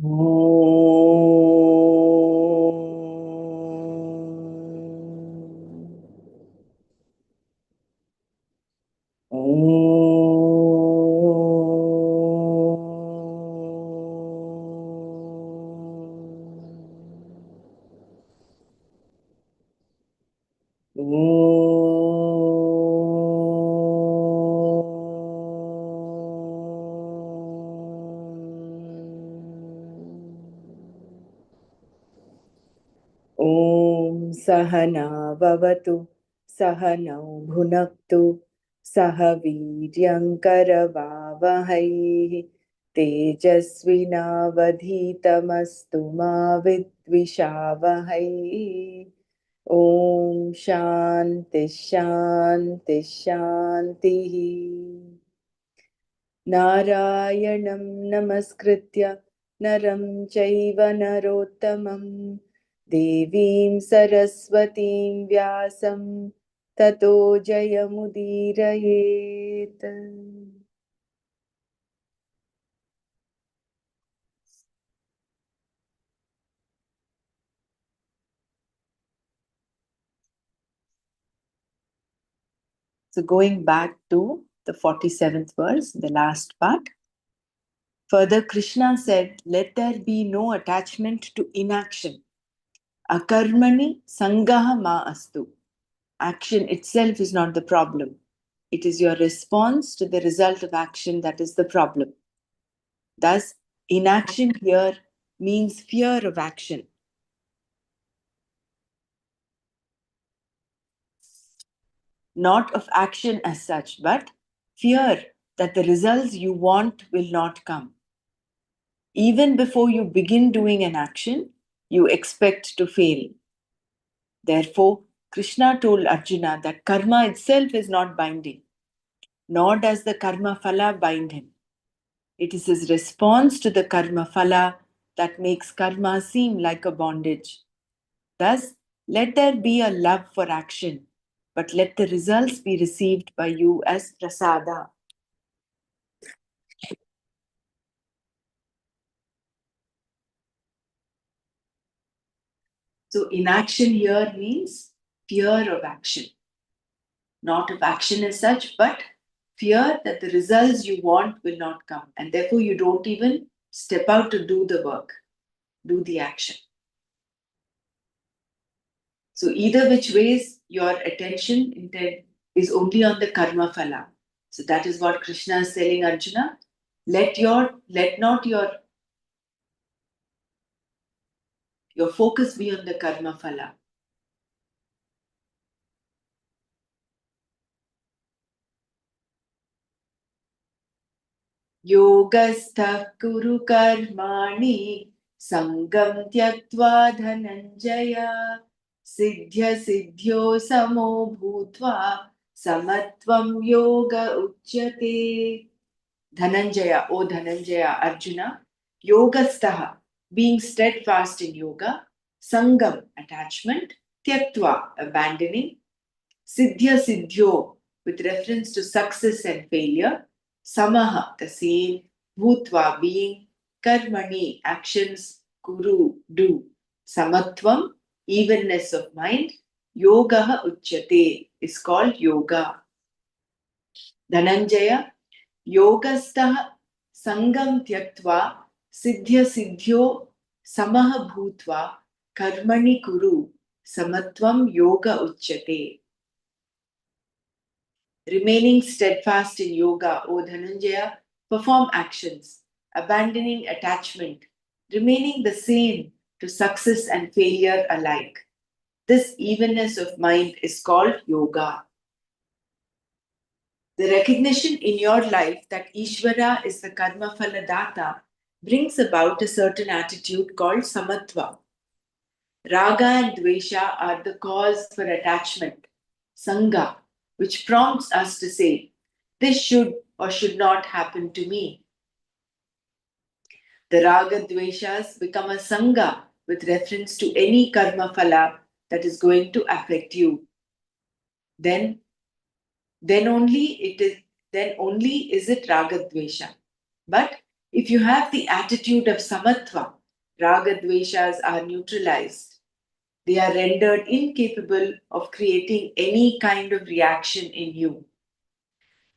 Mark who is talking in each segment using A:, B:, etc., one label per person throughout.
A: Om Sahana Bhavatu Sahanau Bhunaktu Sahaviryankaravavahai Tejasvinavadhitamastu ma vidvishavahai. Om Shanti Shanti Shanti. Narayanam Namaskritya Naram Chaiva Narottamam Devim Saraswatim Vyasam Tato Jayamudirayet. So going back to the 47th verse, the last part. Further, Krishna said, let there be no attachment to inaction. Akarmani sangaha ma astu. Action itself is not the problem. It is your response to the result of action that is the problem. Thus, inaction here means fear of action. Not of action as such, but fear that the results you want will not come. Even before you begin doing an action, you expect to fail. Therefore, Krishna told Arjuna that karma itself is not binding, nor does the karma phala bind him. It is his response to the karma phala that makes karma seem like a bondage. Thus, let there be a love for action, but let the results be received by you as prasada. So, inaction here means fear of action. Not of action as such, but fear that the results you want will not come. And therefore, you don't even step out to do the work, do the action. So, either which ways, your attention intent is only on the karma phala. So, that is what Krishna is telling Arjuna. Let not your focus be on the karma phala. Yogastha kuru karmani sangam tyaktva dhananjaya siddhya siddhyo samo bhutva samatvam yoga uchyate. Dhananjaya, O Dhananjaya, Arjuna, yogastaha, being steadfast in yoga, sangam, attachment, tyaktva, abandoning, siddhya siddhyo, with reference to success and failure, samaha, the same, bhutva, being, karmani, actions, kuru, do, samatvam, evenness of mind, yogaha uchyate, is called yoga. Dhananjaya, योगस्थः संगम त्यक्त्वा सिद्ध्य सिद्ध्यो समः भूत्वा कर्मणि कुरु समत्वं योग उच्यते. Remaining steadfast in yoga, O Dhananjaya, perform actions, abandoning attachment, remaining the same to success and failure alike. This evenness of mind is called yoga. The recognition in your life that Ishvara is the karma phala data brings about a certain attitude called samatva. Raga and dvesha are the cause for attachment, sangha, which prompts us to say, this should or should not happen to me. The raga dveshas become a sangha with reference to any karma phala that is going to affect you. Then only is it raga dvesha. But If you have the attitude of samatva, raga dveshas are neutralized. They are rendered incapable of creating any kind of reaction in you.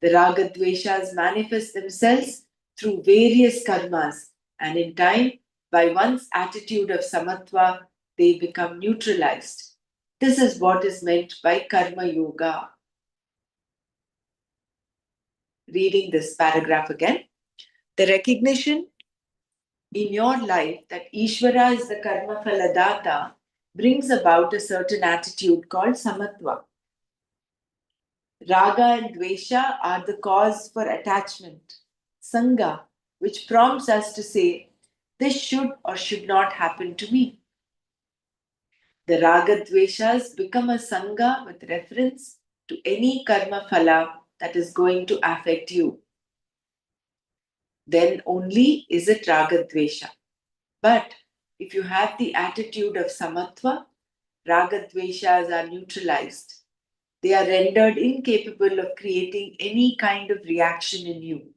A: The raga dveshas manifest themselves through various karmas, and in time, by one's attitude of samatva, they become neutralized. This is what is meant by karma yoga. Reading this paragraph again. The recognition in your life that Ishvara is the karma phaladata brings about a certain attitude called samatva. Raga and dvesha are the cause for attachment, sangha, which prompts us to say, this should or should not happen to me. The raga dveshas become a sangha with reference to any karma phala that is going to affect you. Then only is it raga dvesha. But if you have the attitude of samatva, raga dveshas are neutralized. They are rendered incapable of creating any kind of reaction in you.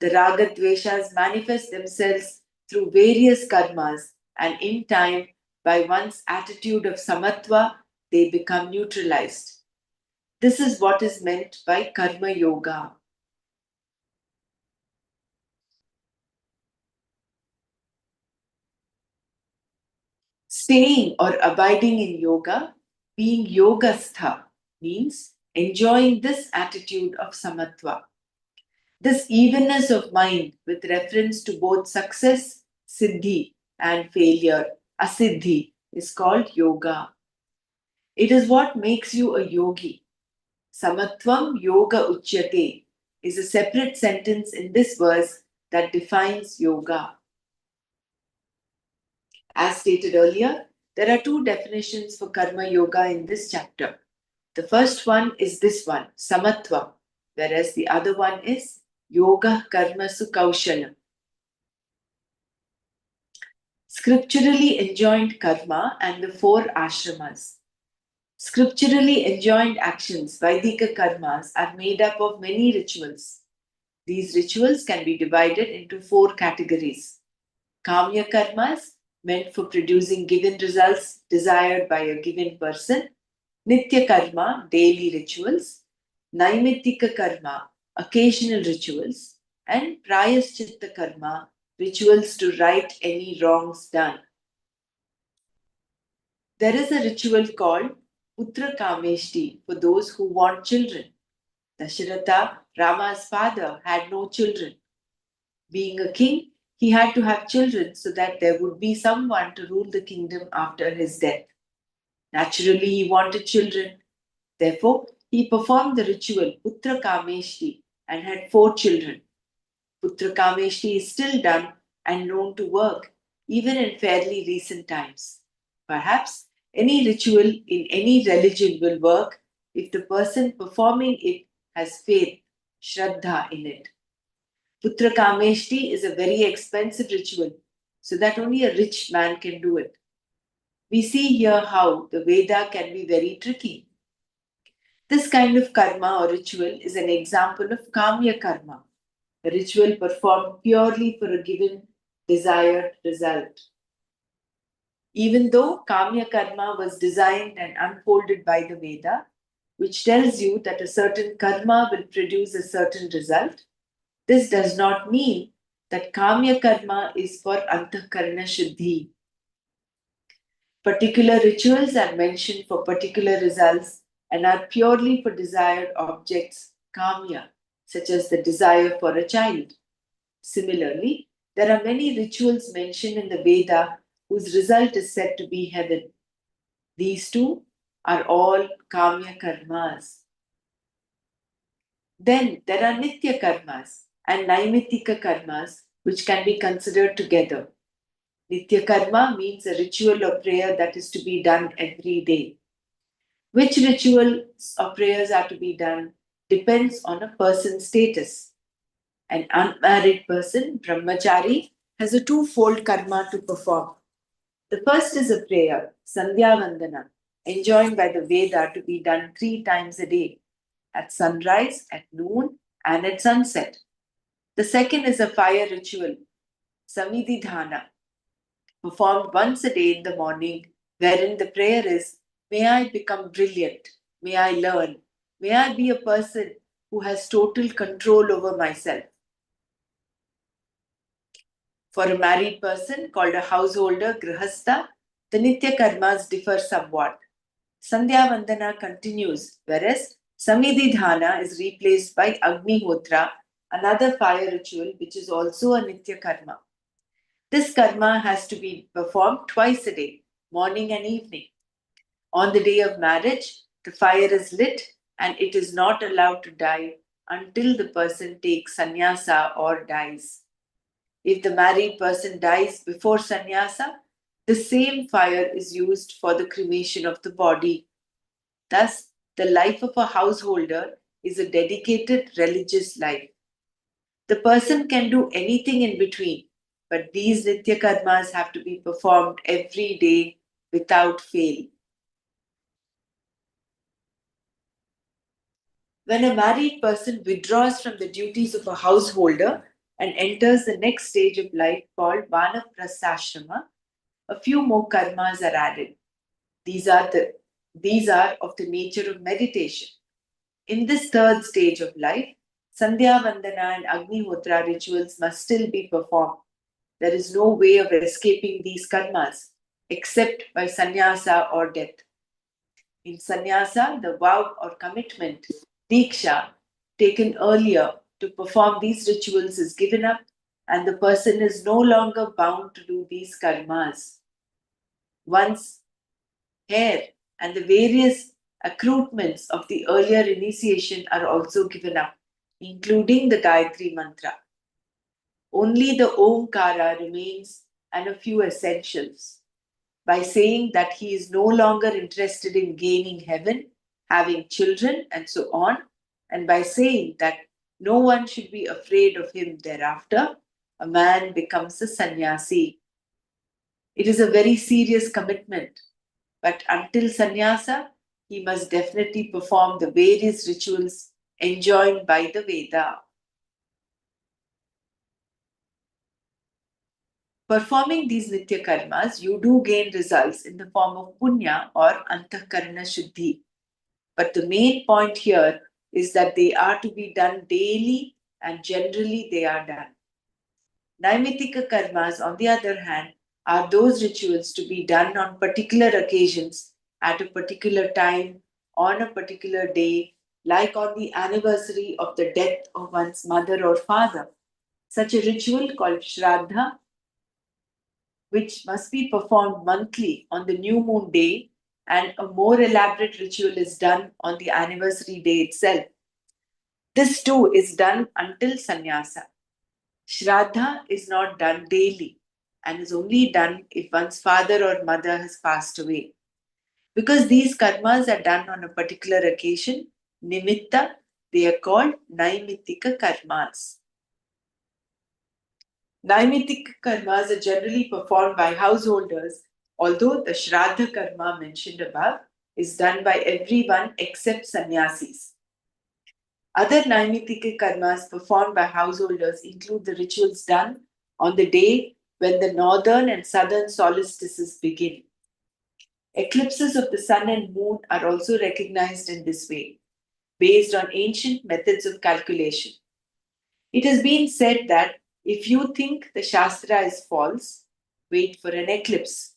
A: The raga dveshas manifest themselves through various karmas, and in time, by one's attitude of samatva, they become neutralized. This is what is meant by karma yoga. Staying or abiding in yoga, being yogastha, means enjoying this attitude of samatva. This evenness of mind with reference to both success, siddhi, and failure, asiddhi, is called yoga. It is what makes you a yogi. Samatvam yoga uchyate is a separate sentence in this verse that defines yoga. As stated earlier, there are two definitions for karma yoga in this chapter. The first one is this one, samatva, whereas the other one is yoga karmasu kaushalam. Scripturally enjoined karma and the four ashramas. Scripturally enjoined actions, Vaidika karmas, are made up of many rituals. These rituals can be divided into four categories. Kamya karmas, meant for producing given results desired by a given person. Nitya karma, daily rituals. Naimittika karma, occasional rituals. And Prayaschitta karma, rituals to right any wrongs done. There is a ritual called Putra Kameshti for those who want children. Dasharatha, Rama's father, had no children. Being a king, he had to have children so that there would be someone to rule the kingdom after his death. Naturally, he wanted children. Therefore, he performed the ritual Putra Kameshti and had four children. Putra Kameshti is still done and known to work, even in fairly recent times. Perhaps any ritual in any religion will work if the person performing it has faith, Shraddha in it. Putra Kameshti is a very expensive ritual, so that only a rich man can do it. We see here how the Veda can be very tricky. This kind of karma or ritual is an example of Kamya karma, a ritual performed purely for a given desired result. Even though Kamya karma was designed and unfolded by the Veda, which tells you that a certain karma will produce a certain result, this does not mean that Kamya karma is for Antahkarana Shuddhi. Particular rituals are mentioned for particular results and are purely for desired objects, Kamya, such as the desire for a child. Similarly, there are many rituals mentioned in the Veda whose result is said to be heaven. These two are all Kamya karmas. Then there are Nitya karmas and Naimittika karmas which can be considered together. Nitya karma means a ritual or prayer that is to be done every day. Which rituals or prayers are to be done depends on a person's status. An unmarried person, brahmachari, has a twofold karma to perform. The first is a prayer, Sandhya Vandana, enjoined by the Veda to be done 3 times a day, at sunrise, at noon, and at sunset. The second is a fire ritual, Samidhidhana, performed once a day in the morning, wherein the prayer is, may I become brilliant, may I learn, may I be a person who has total control over myself. For a married person called a householder, Grihastha, the Nitya karmas differ somewhat. Sandhya Vandana continues, whereas Samidhi Dhana is replaced by Agnihotra, another fire ritual which is also a Nitya karma. This karma has to be performed twice a day, morning and evening. On the day of marriage, the fire is lit and it is not allowed to die until the person takes sannyasa or dies. If the married person dies before sannyasa, the same fire is used for the cremation of the body. Thus, the life of a householder is a dedicated religious life. The person can do anything in between, but these nitya karmas have to be performed every day without fail. When a married person withdraws from the duties of a householder and enters the next stage of life called Vanaprasashrama, a few more karmas are added. These are, the, these are of the nature of meditation. In this third stage of life, Sandhya Vandana and Agnihotra rituals must still be performed. There is no way of escaping these karmas except by sannyasa or death. In sannyasa, the vow or commitment, diksha, taken earlier to perform these rituals is given up, and the person is no longer bound to do these karmas. One's hair and the various accoutrements of the earlier initiation are also given up, including the Gayatri mantra. Only the Omkara remains and a few essentials. By saying that he is no longer interested in gaining heaven, having children, and so on, and by saying that no one should be afraid of him thereafter, a man becomes a sannyasi. It is a very serious commitment, but until sannyasa, he must definitely perform the various rituals enjoined by the Veda. Performing these nitya karmas, you do gain results in the form of punya or antakarana shuddhi. But the main point here is that they are to be done daily and generally they are done. Naimitika karmas, on the other hand, are those rituals to be done on particular occasions at a particular time, on a particular day, like on the anniversary of the death of one's mother or father. Such a ritual called Shraddha, which must be performed monthly on the new moon day, and a more elaborate ritual is done on the anniversary day itself. This too is done until sannyasa. Shraddha is not done daily and is only done if one's father or mother has passed away. Because these karmas are done on a particular occasion, nimitta, they are called naimittika karmas. Naimittika karmas are generally performed by householders, although the Shraddha karma mentioned above is done by everyone except sannyasis. Other Naimittika karmas performed by householders include the rituals done on the day when the northern and southern solstices begin. Eclipses of the sun and moon are also recognized in this way, based on ancient methods of calculation. It has been said that if you think the Shastra is false, wait for an eclipse.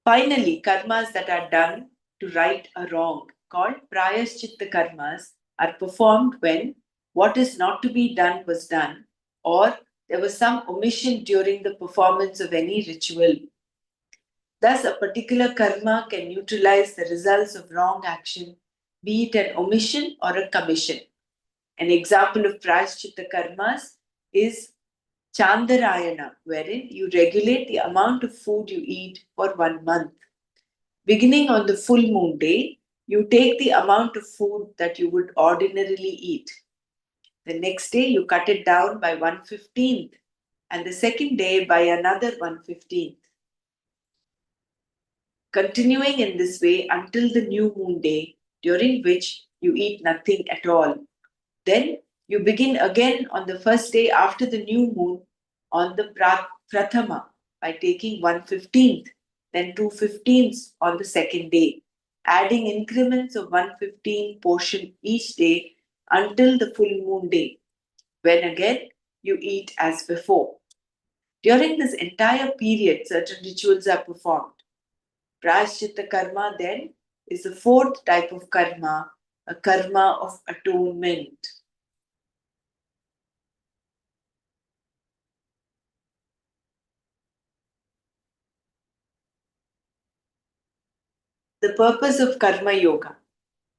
A: Finally, karmas that are done to right a wrong, called prayaschitta karmas, are performed when what is not to be done was done, or there was some omission during the performance of any ritual. Thus, a particular karma can neutralize the results of wrong action, be it an omission or a commission. An example of prayaschitta karmas is Chandarayana, wherein you regulate the amount of food you eat for 1 month. Beginning on the full moon day, you take the amount of food that you would ordinarily eat. The next day, you cut it down by 1/15th, and the second day by another 1/15th. continuing in this way until the new moon day, during which you eat nothing at all. Then you begin again on the first day after the new moon on the Prathama by taking 1/15th, then 2/15ths on the second day, adding increments of 1/15 portion each day until the full moon day, when again you eat as before. During this entire period, certain rituals are performed. Prashchitta karma then is the fourth type of karma, a karma of atonement. The purpose of karma yoga.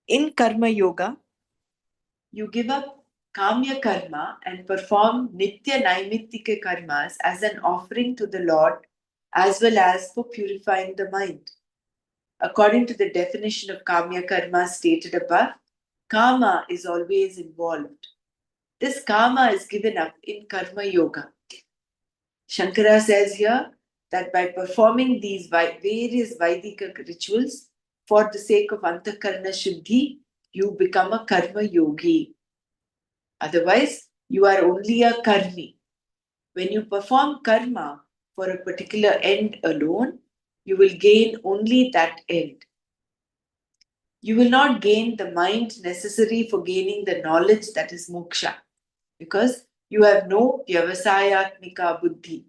A: In karma yoga, you give up kamya karma and perform nitya naimittika karmas as an offering to the Lord as well as for purifying the mind. According to the definition of kamya karma stated above, karma is always involved. This karma is given up in karma yoga. Shankara says here that by performing these various Vaidika rituals for the sake of Antakarna Shuddhi, you become a karma yogi. Otherwise, you are only a karmi. When you perform karma for a particular end alone, you will gain only that end. You will not gain the mind necessary for gaining the knowledge that is moksha, because you have no vyavasayatmika buddhi.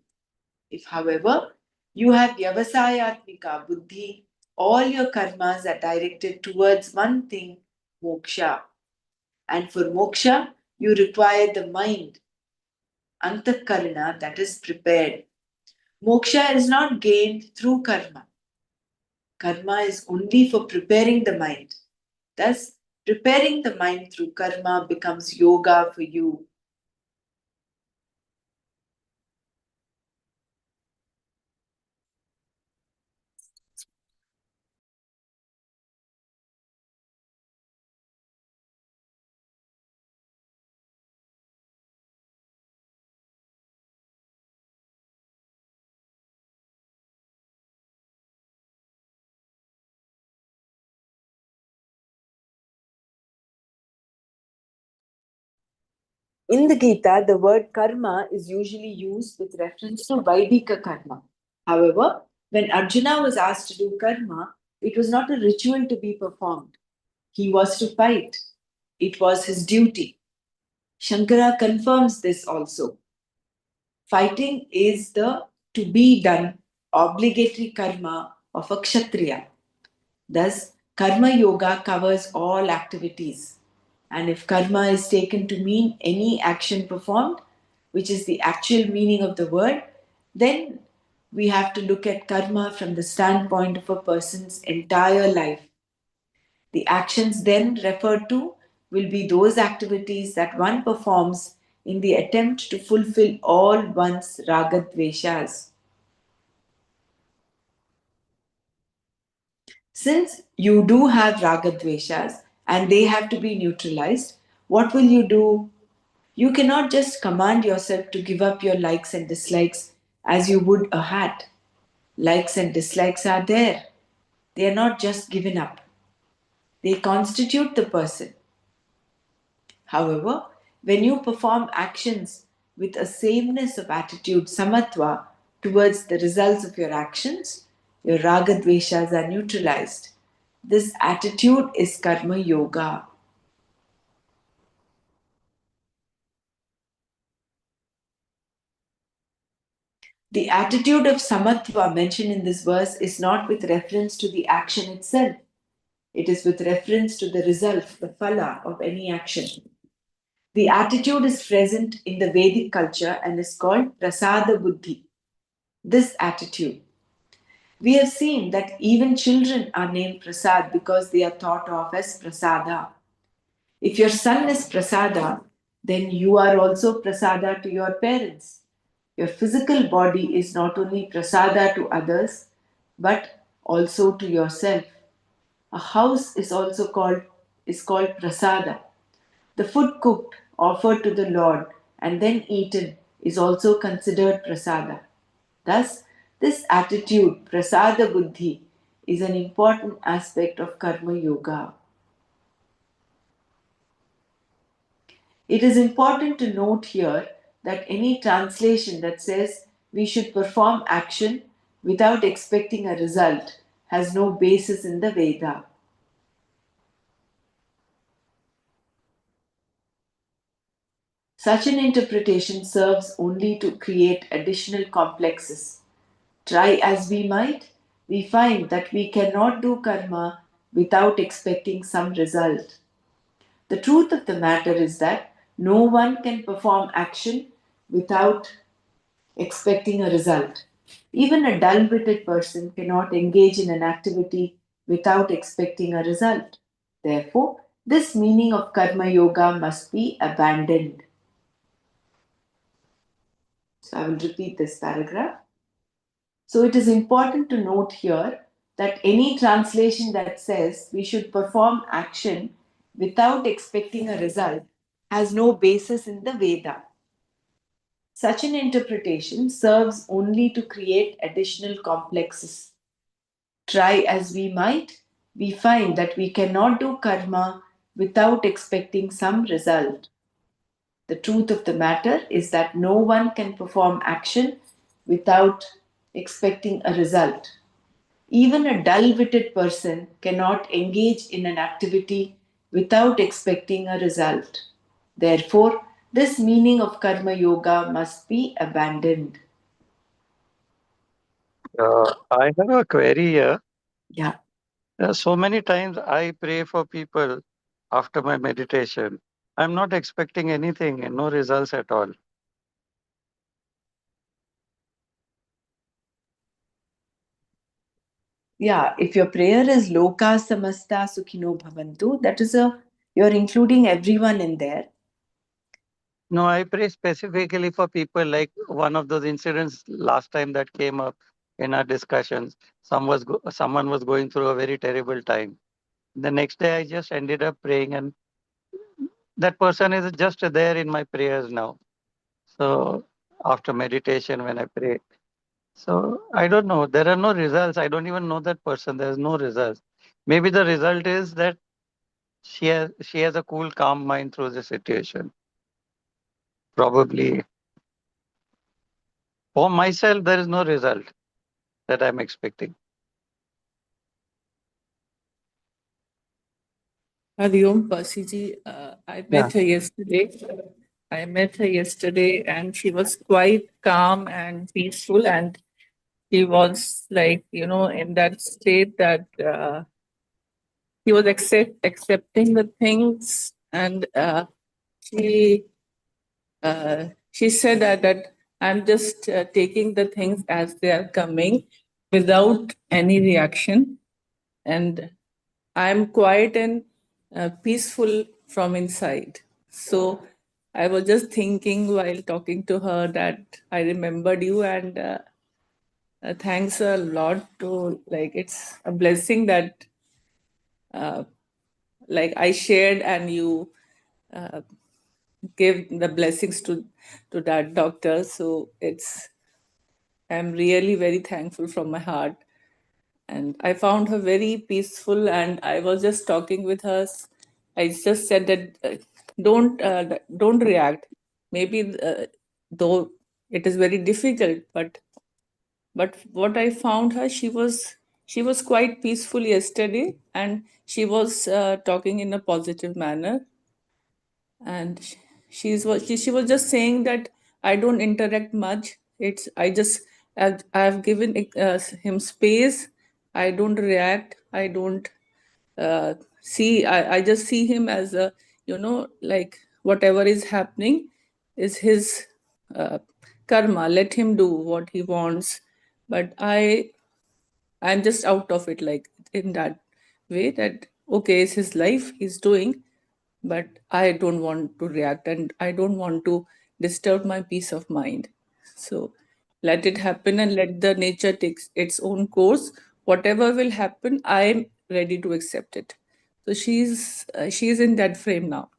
A: If, however, you have vyavasayatmika buddhi, all your karmas are directed towards one thing, moksha. And for moksha, you require the mind, antakarna, that is prepared. Moksha is not gained through karma. Karma is only for preparing the mind. Thus, preparing the mind through karma becomes yoga for you. In the Gita, the word karma is usually used with reference to Vaidika karma. However, when Arjuna was asked to do karma, it was not a ritual to be performed. He was to fight. It was his duty. Shankara confirms this also. Fighting is the to be done obligatory karma of a kshatriya. Thus, karma yoga covers all activities. And if karma is taken to mean any action performed, which is the actual meaning of the word, then we have to look at karma from the standpoint of a person's entire life. The actions then referred to will be those activities that one performs in the attempt to fulfill all one's ragadveshas. Since you do have ragadveshas and they have to be neutralized, what will you do? You cannot just command yourself to give up your likes and dislikes as you would a hat. Likes and dislikes are there. They are not just given up, they constitute the person. However, when you perform actions with a sameness of attitude, samatva, towards the results of your actions, your ragadveshas are neutralized. This attitude is karma yoga. The attitude of samatva mentioned in this verse is not with reference to the action itself. It is with reference to the result, the phala of any action. The attitude is present in the Vedic culture and is called prasada buddhi. This attitude. We have seen that even children are named prasad because they are thought of as prasada. If your son is prasada, then you are also prasada to your parents. Your physical body is not only prasada to others, but also to yourself. A house is called prasada. The food cooked, offered to the Lord, and then eaten is also considered prasada. Thus, this attitude, prasada buddhi, is an important aspect of karma yoga. It is important to note here that any translation that says we should perform action without expecting a result has no basis in the Veda. Such an interpretation serves only to create additional complexes. Try as we might, we find that we cannot do karma without expecting some result. The truth of the matter is that no one can perform action without expecting a result. Even a dull witted person cannot engage in an activity without expecting a result. Therefore, this meaning of karma yoga must be abandoned. So, I will repeat this paragraph. So, it is important to note here that any translation that says we should perform action without expecting a result has no basis in the Veda. Such an interpretation serves only to create additional complexes. Try as we might, we find that we cannot do karma without expecting some result. The truth of the matter is that no one can perform action without expecting a result. Even a dull witted person cannot engage in an activity without expecting a result. Therefore, this meaning of karma yoga must be abandoned.
B: I have a query here.
A: Yeah.
B: So many times I pray for people after my meditation. I'm not expecting anything and no results at all.
A: Yeah, if your prayer is Loka Samasta Sukhino Bhavantu, that is you're including everyone in there.
B: No, I pray specifically for people like one of those incidents last time that came up in our discussions. Someone was going through a very terrible time. The next day, I just ended up praying, and that person is just there in my prayers now. So after meditation, when I pray, so I don't know. There are no results. I don't even know that person. There's no results. Maybe the result is that she has a cool, calm mind through the situation. Probably for myself, there is no result that I'm expecting.
C: Hariom Pasiji, I
B: Yeah.
C: met her yesterday. I met her yesterday, and she was quite calm and peaceful, and she was like, in that state that he was accepting the things, and she she said that I'm just taking the things as they are coming without any reaction, and I'm quiet and peaceful from inside. So I was just thinking while talking to her that I remembered you, and thanks a lot to, like, it's a blessing that uh, like I shared and you uh, gave the blessings to that doctor. So I'm really very thankful from my heart, and I found her very peaceful. And I was just talking with her. I just said that don't react. Maybe though it is very difficult, but what I found her, she was quite peaceful yesterday, and she was talking in a positive manner, and she was just saying that I don't interact much. It's I just I've given him space. I don't react. I don't see. I just see him as a, like, whatever is happening is his uh, karma. Let him do what he wants. But I'm just out of it, like, in that way, that okay, it's his life, he's doing, but I don't want to react, and I don't want to disturb my peace of mind. So let it happen and let the nature take its own course. Whatever will happen, I'm ready to accept it. So she's in that frame now.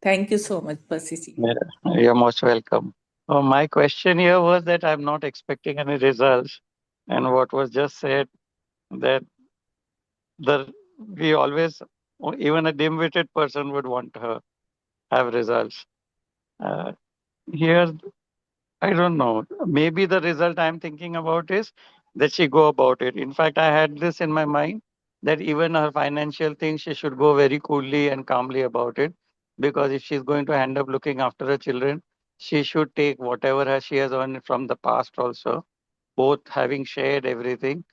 C: Thank you so much, Pasiji.
B: Yeah, you're most welcome. My question here was that I'm not expecting any results. And what was just said, that the we always, even a dim-witted person would want to have results. Uh, Here, I don't know. Maybe the result I'm thinking about is that she go about it. In fact, I had this in my mind that even her financial things, she should go very coolly and calmly about it. Because if she's going to end up looking after her children, she should take whatever she has earned from the past also, both having shared everything.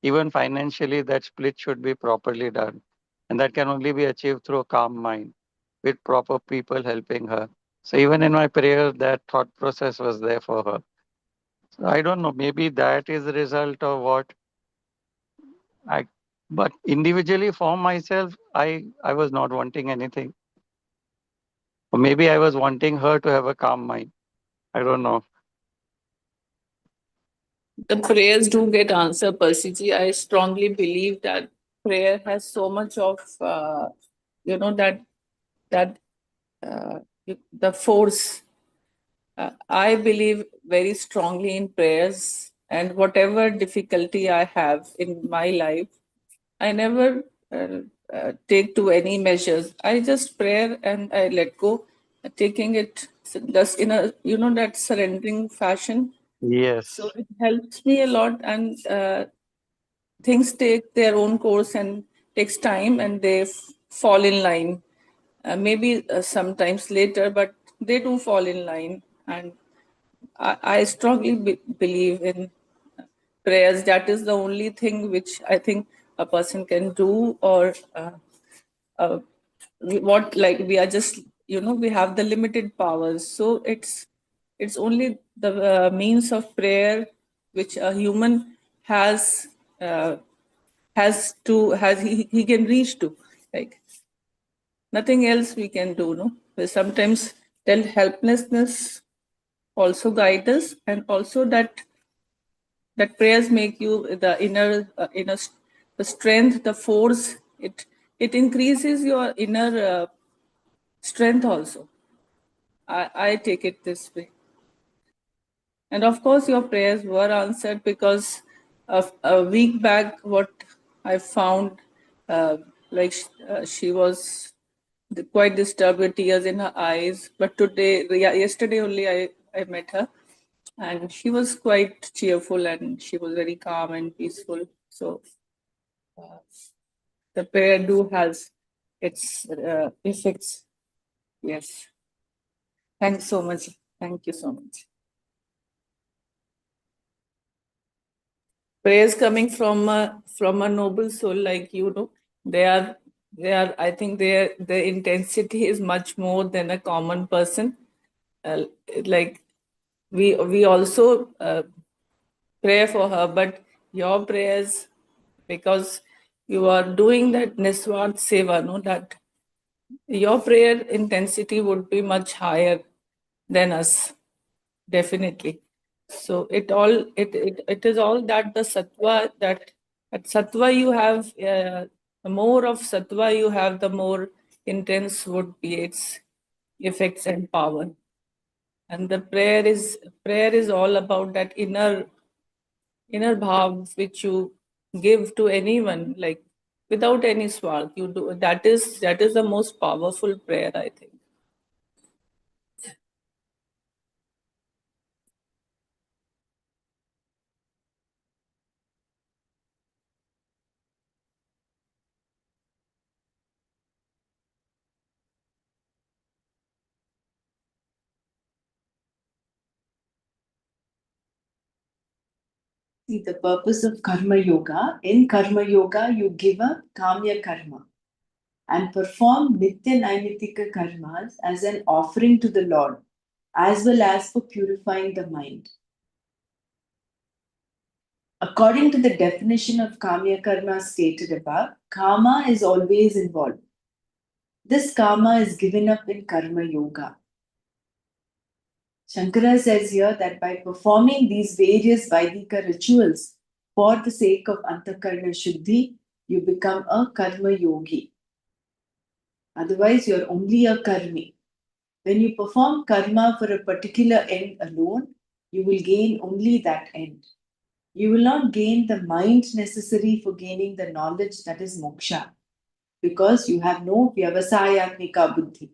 B: Even financially, that split should be properly done. And that can only be achieved through a calm mind with proper people helping her. So even in my prayer, that thought process was there for her. So I don't know, maybe that is the result of what I, but individually for myself, I was not wanting anything. Or maybe I was wanting her to have a calm mind. I don't know.
C: The prayers do get answered, Persiji. I strongly believe that prayer has so much of, that that uh, the force. I believe very strongly in prayers, and whatever difficulty I have in my life, I never take to any measures. I just pray and I let go, taking it just in a that surrendering fashion. So
B: Yes.
C: it helps me a lot, and things take their own course and takes time, and they fall in line. Maybe sometimes later, but they do fall in line, and I strongly believe in prayers. That is the only thing which I think a person can do, or uh, what, like, we are just, we have the limited powers. So it's only the means of prayer which a human has uh, he can reach to, like, nothing else we can do, no. But sometimes that helplessness also guide us, and also that prayers make you the the strength, the force. It increases your inner strength also. I take it this way. And of course your prayers were answered, because of a week back what I found, uh, like she was quite disturbed with tears in her eyes. But today, yeah, yesterday only I met her, and she was quite cheerful, and she was very calm and peaceful. So the prayer do has its effects. Yes. Thanks so much. Thank you so much. Prayers coming from a noble soul like you, know, they are I think their intensity is much more than a common person. Uh, like we also pray for her, but your prayers, because you are doing that Niswat Seva, no, that your prayer intensity would be much higher than us, definitely. So it is all that the sattva, that at sattva you have, the more of sattva you have, the more intense would be its effects and power. And the prayer is all about that inner bhav which you give to anyone, like without any swarth. You do that is the most powerful prayer, I think.
A: See, the purpose of karma yoga. In karma yoga, you give up kamya karma and perform nitya naimitika karmas as an offering to the Lord, as well as for purifying the mind. According to the definition of kamya karma stated above, karma is always involved. This karma is given up in karma yoga. Shankara says here that by performing these various Vaidika rituals for the sake of Antakarna Shuddhi, you become a karma yogi. Otherwise, you're only a karmi. When you perform karma for a particular end alone, you will gain only that end. You will not gain the mind necessary for gaining the knowledge that is moksha, because you have no vyavasayatmika buddhi.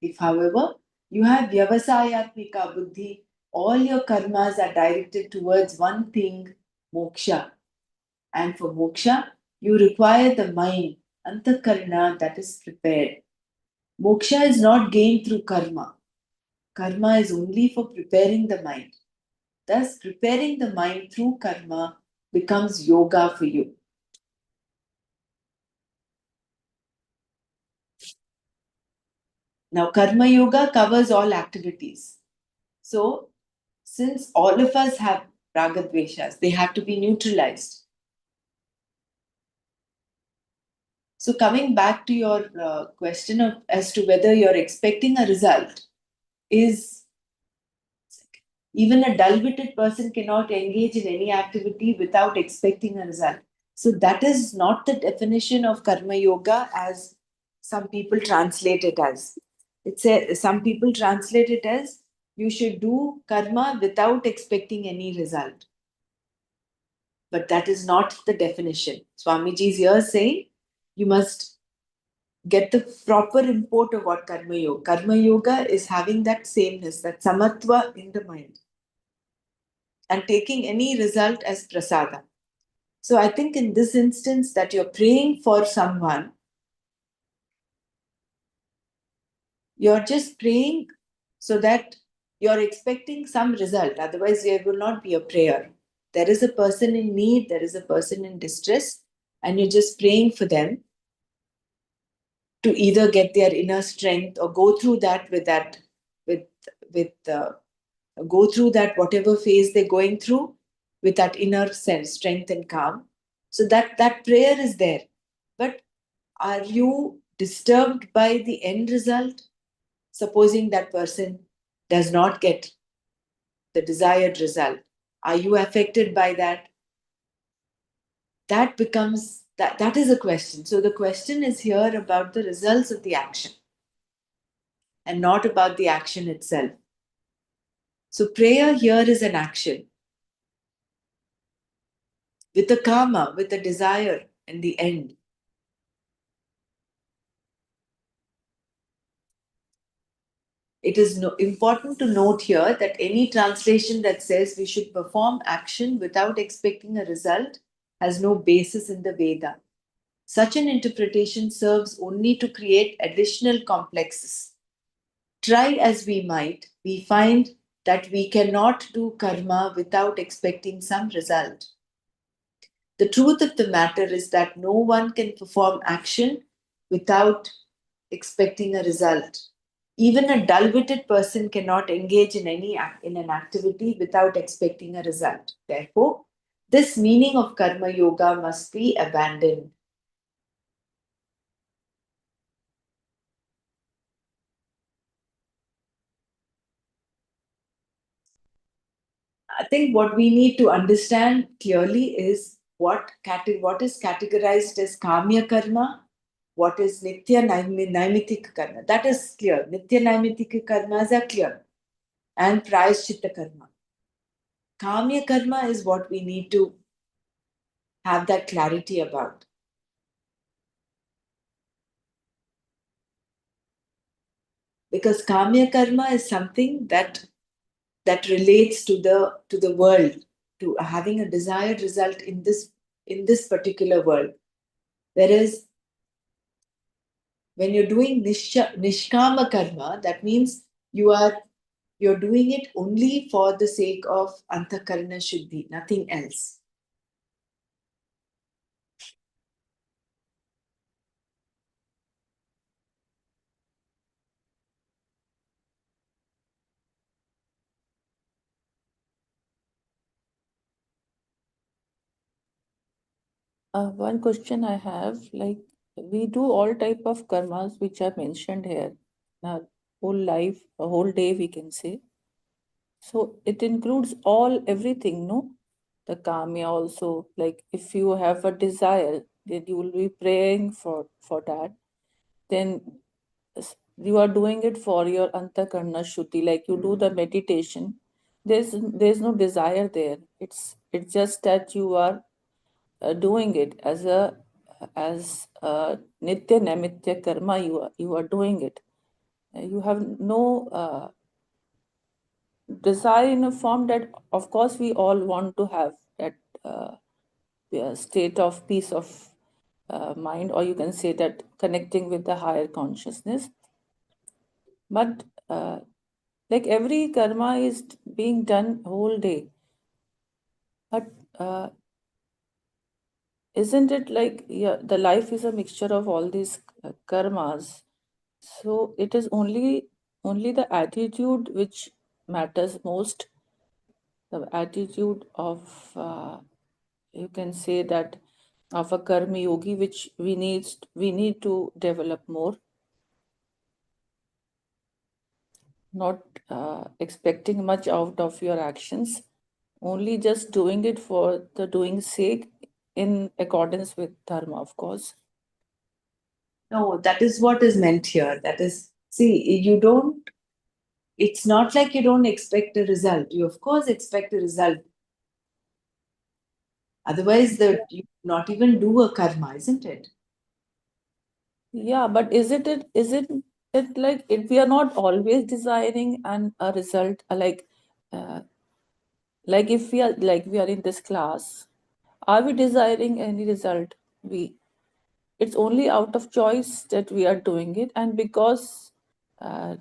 A: If, however, you have vyavasayatmika buddhi, all your karmas are directed towards one thing, moksha. And for moksha, you require the mind, antakarna, that is prepared. Moksha is not gained through karma. Karma is only for preparing the mind. Thus, preparing the mind through karma becomes yoga for you. Now, karma yoga covers all activities. So, since all of us have ragadveshas, they have to be neutralized. So, coming back to your question of as to whether you're expecting a result, is even a dull-witted person cannot engage in any activity without expecting a result. So that is not the definition of karma yoga as some people translate it as. Some people translate it as you should do karma without expecting any result. But that is not the definition. Swamiji is here saying you must get the proper import of what karma yoga. Karma yoga is having that sameness, that samatva in the mind, and taking any result as prasada. So I think in this instance that you're praying for someone, you're just praying so that you're expecting some result. Otherwise, there will not be a prayer. There is a person in need, there is a person in distress, and you're just praying for them to either get their inner strength or go through that with with go through that whatever phase they're going through with that inner sense, strength and calm. So that prayer is there. But are you disturbed by the end result? Supposing that person does not get the desired result, are you affected by that? That becomes that is a question. So the question is here about the results of the action and not about the action itself. So prayer here is an action with a karma, with a desire in the end. It is important to note here that any translation that says we should perform action without expecting a result has no basis in the Veda. Such an interpretation serves only to create additional complexes. Try as we might, we find that we cannot do karma without expecting some result. The truth of the matter is that no one can perform action without expecting a result. Even a dull-witted person cannot engage in in an activity without expecting a result. Therefore, this meaning of karma yoga must be abandoned. I think what we need to understand clearly is what is categorized as kamya karma, what is nitya naimitik karma. That is clear. Nitya naimitik karmas are clear, and prayaschitta karma. Kamya karma is what we need to have that clarity about. Because kamya karma is something that relates to the world, to having a desired result in this particular world. Whereas when you're doing nishkama karma, that means you're doing it only for the sake of antakarna shuddhi, nothing else.
C: One question I have, like we do all type of karmas which are mentioned here. Now, whole life, a whole day we can say. So it includes all everything, no? The kamya also. Like if you have a desire, then you will be praying for that. Then you are doing it for your antakarna shuddhi. Like you do the meditation there's no desire there. It's just that you are doing it as a nitya namitya karma. You are doing it. You have no desire in a form that, of course, we all want to have that state of peace of mind, or you can say that connecting with the higher consciousness. But like every karma is being done whole day. But isn't it like, yeah, the life is a mixture of all these karmas? So it is only the attitude which matters most. The attitude of you can say that of a karma yogi, which we need to develop more. Not expecting much out of your actions, only just doing it for the doing sake, in accordance with dharma, of course.
A: No, that is what is meant here. That is, see, you don't, it's not like you don't expect a result. You, of course, expect a result. Otherwise, you not even do a karma, isn't it?
C: Yeah, but is it like if we are not always desiring and a result, uh, like if we are in this class, are we desiring any result? We It's only out of choice that we are doing it, and because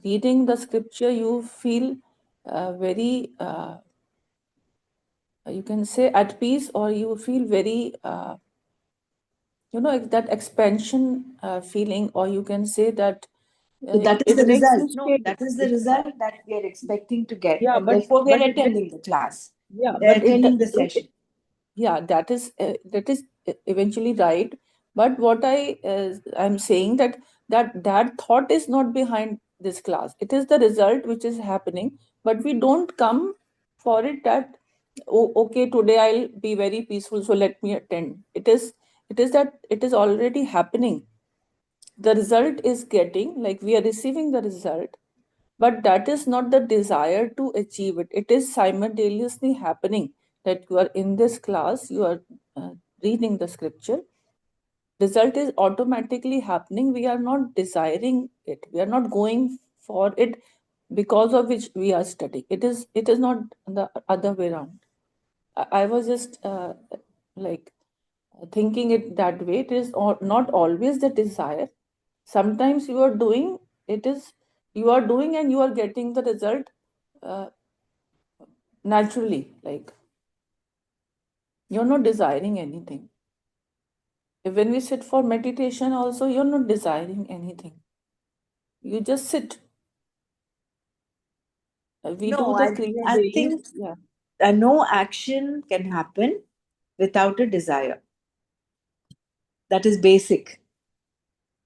C: reading the scripture, you feel very you can say at peace, or you feel very that expansion feeling, or you can say that
A: So that is
C: it
A: the
C: makes you
A: result. No,
C: stay.
A: that is the result that we are expecting to get,
C: Yeah,
A: and therefore we
C: but
A: are
C: it
A: attending the class.
C: yeah,
A: We are
C: but
A: attending the session.
C: yeah, that is eventually right. But what I'm saying, that thought is not behind this class. It is the result which is happening, but we don't come for it that, oh, okay, today I'll be very peaceful, so let me attend. It is that it is already happening. The result is getting, like, we are receiving the result, but that is not the desire to achieve it. It is simultaneously happening, that you are in this class, you are reading the scripture. Result is automatically happening. We are not desiring it. We are not going for it because of which we are studying. It is not the other way around. I was just like thinking it that way. It is not always the desire. Sometimes you are doing and you are getting the result uh, naturally. Like, you're not desiring anything. When we sit for meditation, also, you're not desiring anything. You just sit. We do
A: No,
C: the
A: I,
C: Kriya
A: I
C: daily.
A: think
C: Yeah.
A: no action can happen without a desire. That is basic.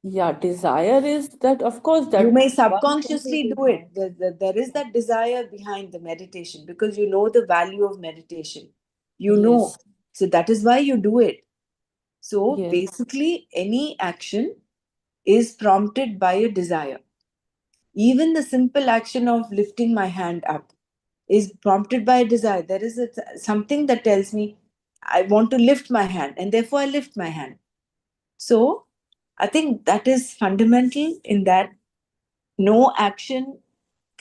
C: Yeah, desire is that, of course,
A: You
C: that
A: may
C: one can be
A: subconsciously do
C: desired.
A: it. There is that desire behind the meditation because you know the value of meditation. You know.
C: Yes,
A: So that is why you do it. So
C: yes.
A: basically, any action is prompted by a desire. Even the simple action of lifting my hand up is prompted by a desire. There is something that tells me I want to lift my hand, and therefore I lift my hand. So I think that is fundamental in that no action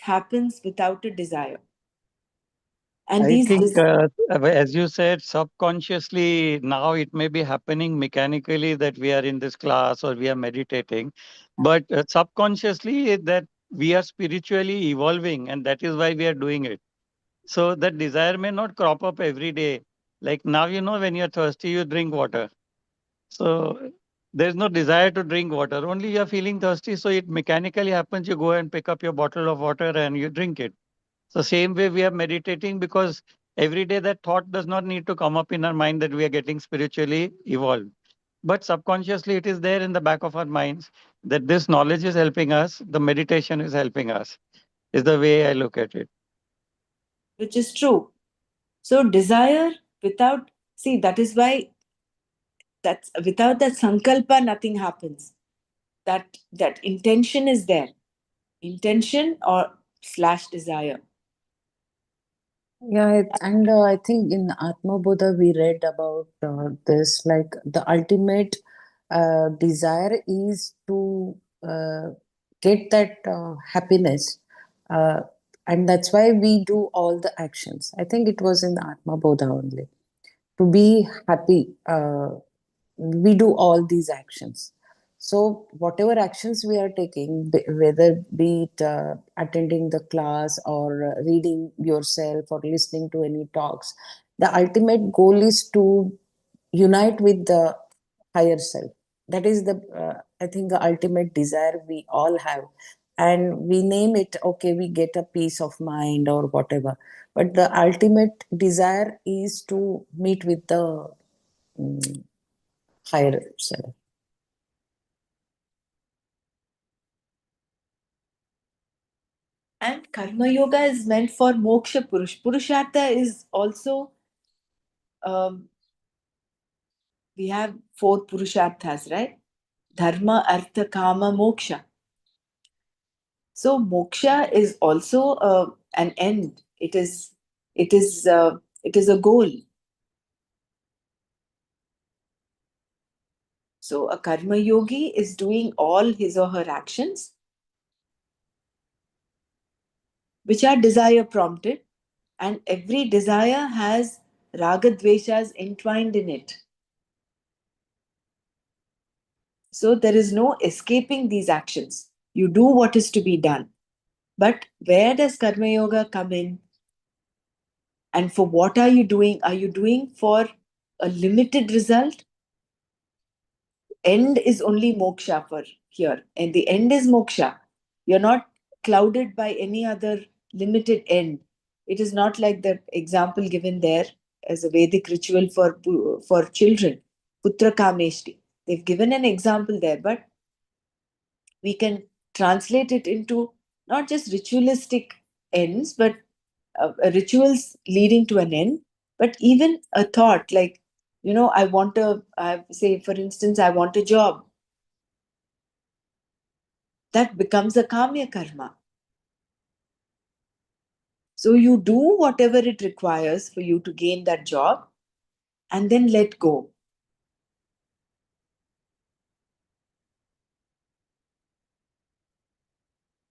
A: happens without a desire. And
B: I
A: these
B: think, as you said, subconsciously now it may be happening mechanically that we are in this class or we are meditating, but subconsciously that we are spiritually evolving, and that is why we are doing it. So that desire may not crop up every day. Like now, when you're thirsty, you drink water. So there's no desire to drink water. Only you're feeling thirsty, so it mechanically happens. You go and pick up your bottle of water and you drink it. So same way we are meditating, because every day that thought does not need to come up in our mind that we are getting spiritually evolved. But subconsciously it is there in the back of our minds that this knowledge is helping us, the meditation is helping us, is the way I look at it.
A: which is true. So desire without, see, that is why that's without that sankalpa nothing happens. That intention is there. Intention or slash desire.
D: Yeah, and I think in Atma Bodha we read about this, like the ultimate desire is to get that happiness, uh, and that's why we do all the actions. I think it was in Atma Bodha only to be happy. We do all these actions. So whatever actions we are taking, whether be it attending the class or reading yourself or listening to any talks, the ultimate goal is to unite with the higher self. That is the I think the ultimate desire we all have, and we name it, okay, we get a peace of mind or whatever, but the ultimate desire is to meet with the mm, higher self.
A: And karma yoga is meant for moksha purushartha is also, um, we have four purusharthas, right? Dharma, artha, kama, moksha. So moksha is also an end. It is a goal. So a karma yogi is doing all his or her actions which are desire prompted, and every desire has raga dveshas entwined in it. So there is no escaping these actions. You do what is to be done. But where does karma yoga come in? And for what are you doing? Are you doing for a limited result? End is only moksha for here, and the end is moksha. You're not clouded by any other limited end. It is not like the example given there as a Vedic ritual for children, putra kameshti. They've given an example there, but we can translate it into not just ritualistic ends, but rituals leading to an end, but even a thought like, I want to, say, for instance, I want a job. That becomes a kamya karma. So you do whatever it requires for you to gain that job and then let go.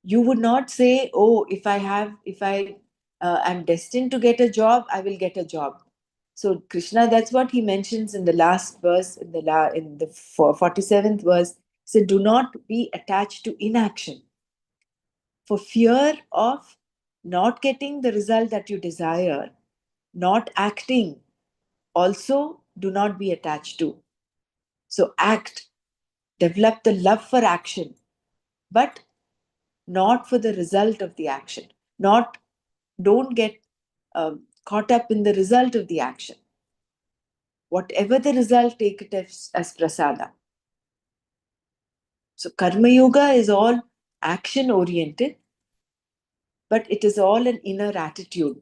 A: You would not say, oh, if I am destined to get a job, I will get a job. So Krishna, that's what he mentions in the last verse, in the 47th verse. He said, do not be attached to inaction. For fear of not getting the result that you desire, not acting, also do not be attached to. So act, develop the love for action, but not for the result of the action. Not Don't get caught up in the result of the action. Whatever the result, take it as prasada. So karma yoga is all action oriented, but it is all an inner attitude.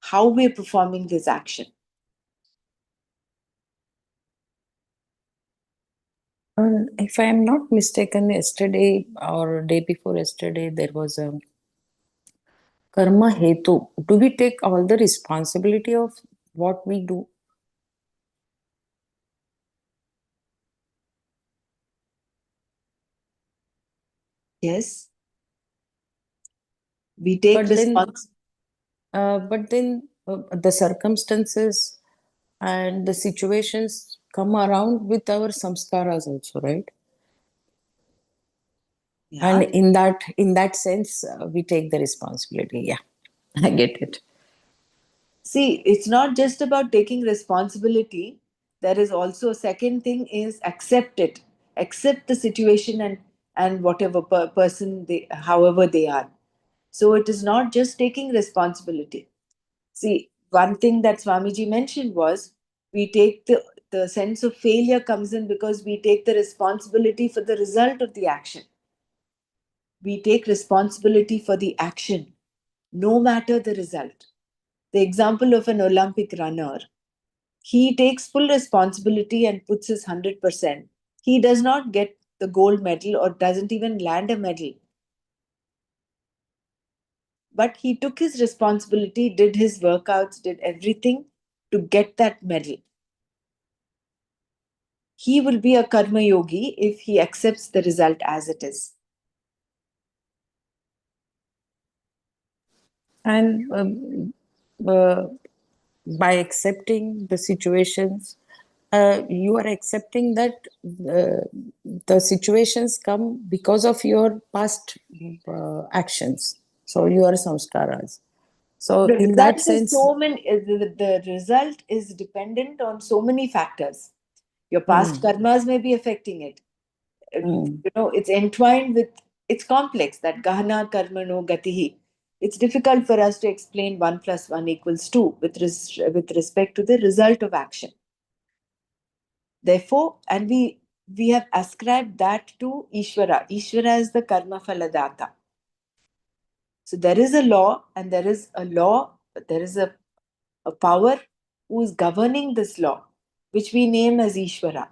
A: How we're performing this action.
D: If I am not mistaken, yesterday or day before yesterday, there was a karma hetu. Do we take all the responsibility of what we do?
A: Yes, we take
D: But then,
A: response.
D: the circumstances and the situations come around with our samskaras also, right? And
A: Yeah.
D: in that sense, we take the responsibility. Yeah, I get it.
A: See, it's not just about taking responsibility. There is also a second thing is accept it. Accept the situation and whatever person they, however they are. So it is not just taking responsibility. See, one thing that Swamiji mentioned was we take the sense of failure comes in because we take the responsibility for the result of the action. We take responsibility for the action, no matter the result. The example of an Olympic runner, he takes full responsibility and puts his 100%. He does not get the gold medal or doesn't even land a medal. but he took his responsibility, did his workouts, did everything to get that medal. He will be a karma yogi if he accepts the result as it is.
D: And by accepting the situations, you are accepting that the situations come because of your past actions. So you are samskaras. So
A: The
D: in that
A: result is
D: sense,
A: so many. The result is dependent on so many factors. Your past karmas may be affecting it. It's entwined with. It's complex. That gahana karmano gatihi. It's difficult for us to explain 1 + 1 = 2 with respect to the result of action. Therefore, and we have ascribed that to Ishvara. Ishvara is the karma phaladata. So there is a law, and there is a law. There is a power who is governing this law, which we name as Ishvara.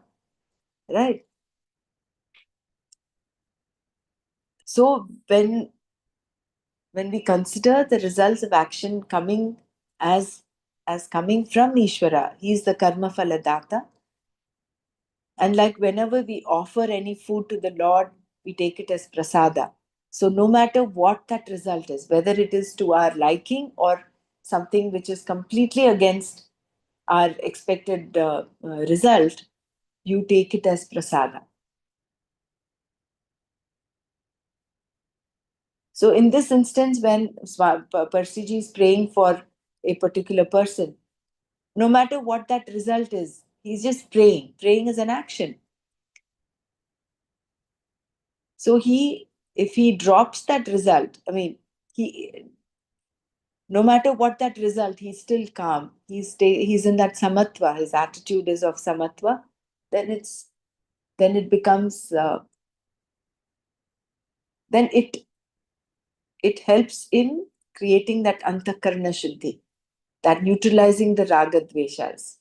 A: Right? So when we consider the results of action coming as coming from Ishvara, he is the karma phaladata. And like whenever we offer any food to the Lord, we take it as prasada. So no matter what that result is, whether it is to our liking or something which is completely against our expected result, you take it as prasada. So in this instance, when Persiji is praying for a particular person, no matter what that result is, he's just praying. Praying is an action. So if he drops that result, no matter what that result, he's still calm. He's in that samatva. His attitude is of samatva. Then it becomes then it helps in creating that antakarna shuddhi, that neutralizing the raga dveshas.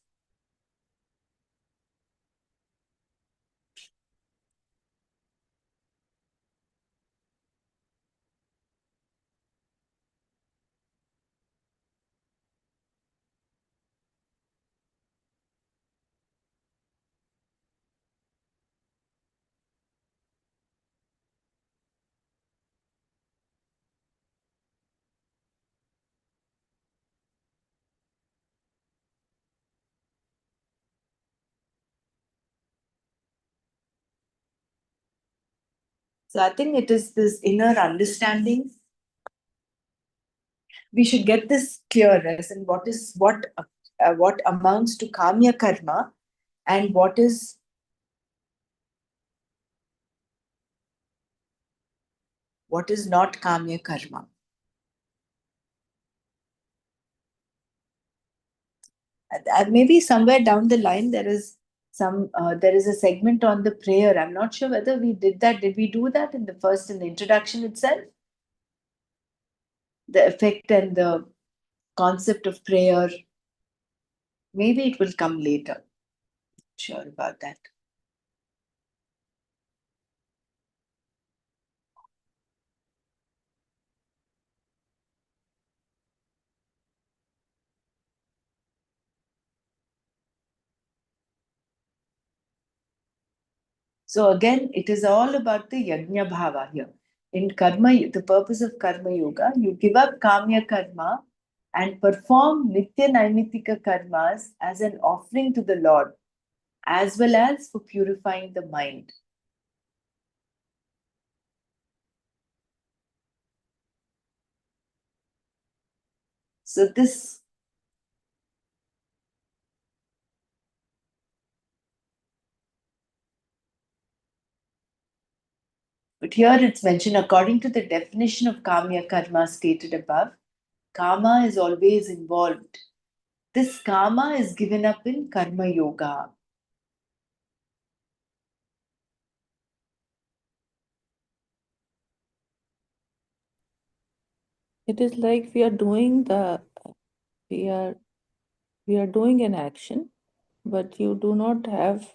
A: So I think it is this inner understanding. We should get this clear as in what amounts to kamya karma and what is not kamya karma. Maybe somewhere down the line there is a segment on the prayer. I'm not sure whether we did that. Did we do that in the introduction itself? The effect and the concept of prayer. Maybe it will come later. Sure about that. So again, it is all about the yajna bhava here. In karma, the purpose of karma yoga, you give up kamya karma and perform nitya naimitika karmas as an offering to the Lord, as well as for purifying the mind. So this But here it's mentioned according to the definition of kamya karma stated above, karma is always involved. This karma is given up in karma yoga.
C: It is like we are doing we are doing an action, but you do not have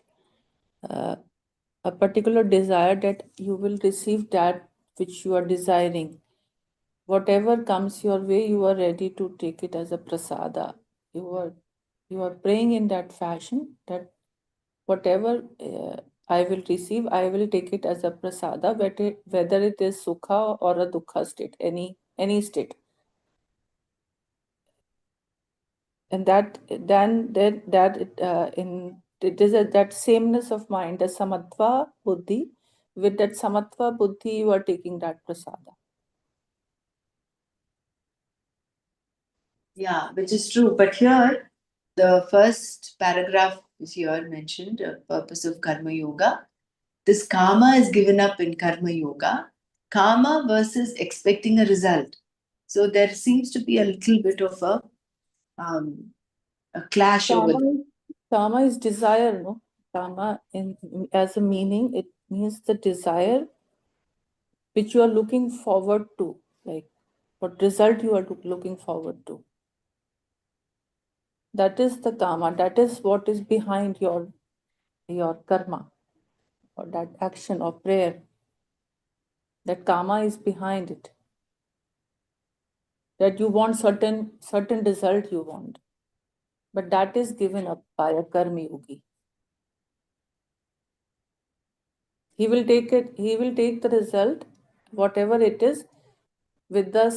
C: a particular desire that you will receive that which you are desiring. whatever comes your way, you are ready to take it as a prasada. You are praying in that fashion that whatever I will receive, I will take it as a prasada, whether it is sukha or a dukkha state, any state. And that in it is that sameness of mind, the samatva buddhi. With that samatva buddhi, you are taking that prasada.
A: Yeah, which is true. But here, the first paragraph is here mentioned, purpose of karma yoga. This karma is given up in karma yoga. Karma versus expecting a result. So there seems to be a little bit of um, a clash over there.
C: Kama is desire, no? Kama in as a meaning, it means the desire which you are looking forward to, like what result you are looking forward to. That is the karma. That is what is behind your karma or that action or prayer. That karma is behind it. That you want certain result you want, but that is given up by a karmi yogi. He will take it. He will take the result, whatever it is, with the